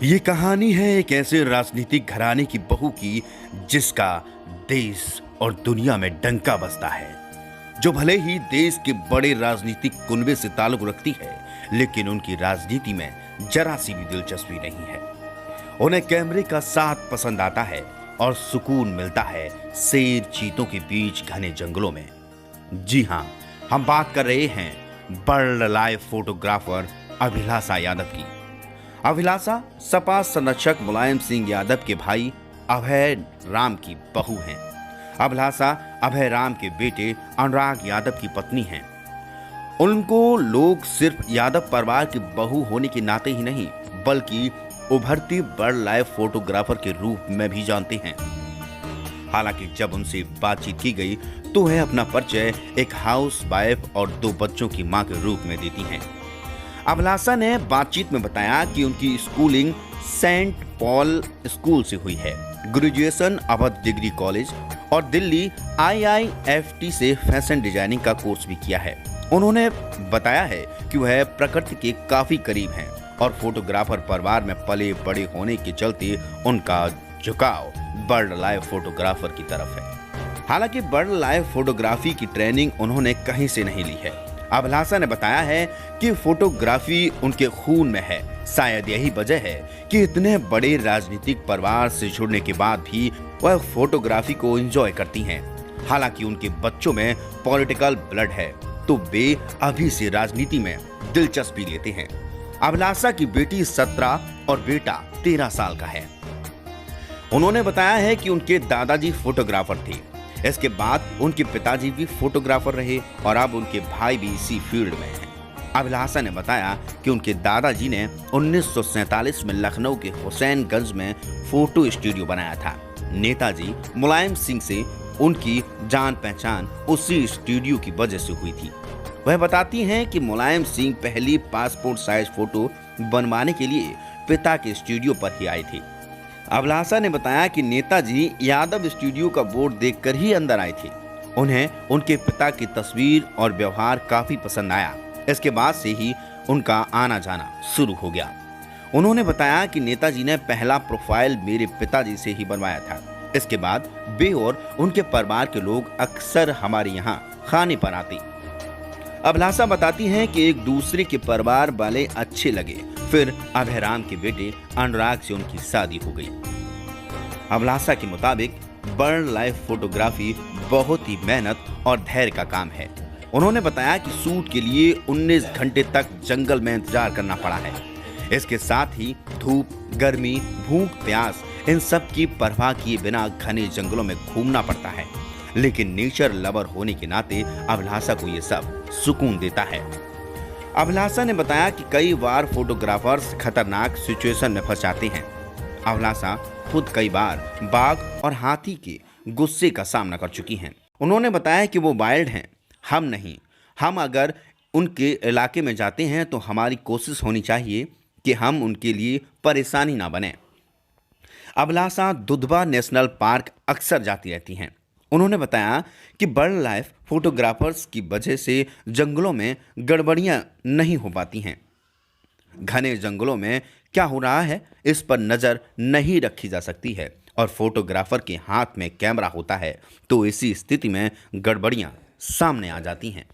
ये कहानी है एक ऐसे राजनीतिक घराने की बहू की जिसका देश और दुनिया में डंका बजता है। जो भले ही देश के बड़े राजनीतिक कुनबे से ताल्लुक रखती है, लेकिन उनकी राजनीति में जरा सी भी दिलचस्पी नहीं है। उन्हें कैमरे का साथ पसंद आता है और सुकून मिलता है शेर चीतों के बीच घने जंगलों में। जी हां, हम बात कर रहे हैं बर्ड लाइफ फोटोग्राफर अभिलाषा यादव की। अभिलाषा सपा संरक्षक मुलायम सिंह यादव के भाई अभय राम की बहू हैं। अभिलाषा अभय राम के बेटे अनुराग यादव की पत्नी हैं। उनको लोग सिर्फ यादव परिवार की बहू होने के नाते ही नहीं, बल्कि उभरती बर्ड लाइफ फोटोग्राफर के रूप में भी जानते हैं। हालांकि जब उनसे बातचीत की गई तो वह अपना परिचय एक हाउस वाइफ और 2 बच्चों की मां के रूप में देती हैं। अभिलाषा ने बातचीत में बताया कि उनकी स्कूलिंग सेंट पॉल स्कूल से हुई है, ग्रेजुएशन अवध डिग्री कॉलेज और दिल्ली IIFT से फैशन डिजाइनिंग का कोर्स भी किया है। उन्होंने बताया है कि वह प्रकृति के काफी करीब हैं और फोटोग्राफर परिवार में पले बड़े होने के चलते उनका झुकाव बर्ड लाइफ फोटोग्राफर की तरफ है। हालांकि बर्ड लाइफ फोटोग्राफी की ट्रेनिंग उन्होंने कहीं से नहीं ली है। अभिलाषा ने बताया है कि फोटोग्राफी उनके खून में है। शायद यही वजह है कि इतने बड़े राजनीतिक परिवार से जुड़ने के बाद भी वह फोटोग्राफी को एंजॉय करती हैं। हालांकि उनके बच्चों में पॉलिटिकल ब्लड है, तो वे अभी से राजनीति में दिलचस्पी लेते हैं। अभिलाषा की बेटी 17 और बेटा 13 साल का है। उन्होंने बताया है कि उनके दादाजी फोटोग्राफर थे। इसके बाद उनके पिताजी भी फोटोग्राफर रहे और अब उनके भाई भी इसी फील्ड में हैं। अभिलाषा ने बताया कि उनके दादाजी ने 1947 में लखनऊ के हुसैनगंज में फोटो स्टूडियो बनाया था। नेताजी मुलायम सिंह से उनकी जान पहचान उसी स्टूडियो की वजह से हुई थी। वह बताती हैं कि मुलायम सिंह पहली पासपोर्ट साइज फोटो बनवाने के लिए पिता के स्टूडियो पर ही आए थे। अभिलाषा ने बताया कि नेताजी यादव स्टूडियो का बोर्ड देखकर ही अंदर आए थे। उन्हें उनके पिता की तस्वीर और व्यवहार काफी पसंद आया। इसके बाद से ही उनका आना जाना शुरू हो गया। उन्होंने बताया कि नेताजी ने पहला प्रोफाइल मेरे पिताजी से ही बनवाया था। इसके बाद वे और उनके परिवार के लोग अक्सर हमारे यहाँ खाने पर आते। अभिलाषा बताती हैं कि एक दूसरे के परिवार वाले अच्छे लगे, फिर अभय राम के बेटे अनुराग से उनकी शादी हो गई। अभिलाषा के मुताबिक बर्ड लाइफ फोटोग्राफी बहुत ही मेहनत और धैर्य का काम है। उन्होंने बताया कि शूट के लिए 19 घंटे तक जंगल में इंतजार करना पड़ा है। इसके साथ ही धूप, गर्मी, भूख, प्यास इन सब की परवाह किए बिना घने जंगलों में घूमना पड़ता है। लेकिन नेचर लवर होने के नाते अभिलाषा को ये सब सुकून देता है। अभिलाषा ने बताया कि कई बार फोटोग्राफर्स खतरनाक सिचुएशन में फंस जाते हैं। अभिलाषा खुद कई बार बाघ और हाथी के गुस्से का सामना कर चुकी हैं। उन्होंने बताया कि वो वाइल्ड हैं, हम नहीं। हम अगर उनके इलाके में जाते हैं तो हमारी कोशिश होनी चाहिए कि हम उनके लिए परेशानी ना बने। अभिलाषा दुधवा नेशनल पार्क अक्सर जाती रहती हैं। उन्होंने बताया कि बर्ड लाइफ फोटोग्राफर्स की वजह से जंगलों में गड़बड़ियां नहीं हो पाती हैं। घने जंगलों में क्या हो रहा है इस पर नजर नहीं रखी जा सकती है और फोटोग्राफर के हाथ में कैमरा होता है तो इसी स्थिति में गड़बड़ियां सामने आ जाती हैं।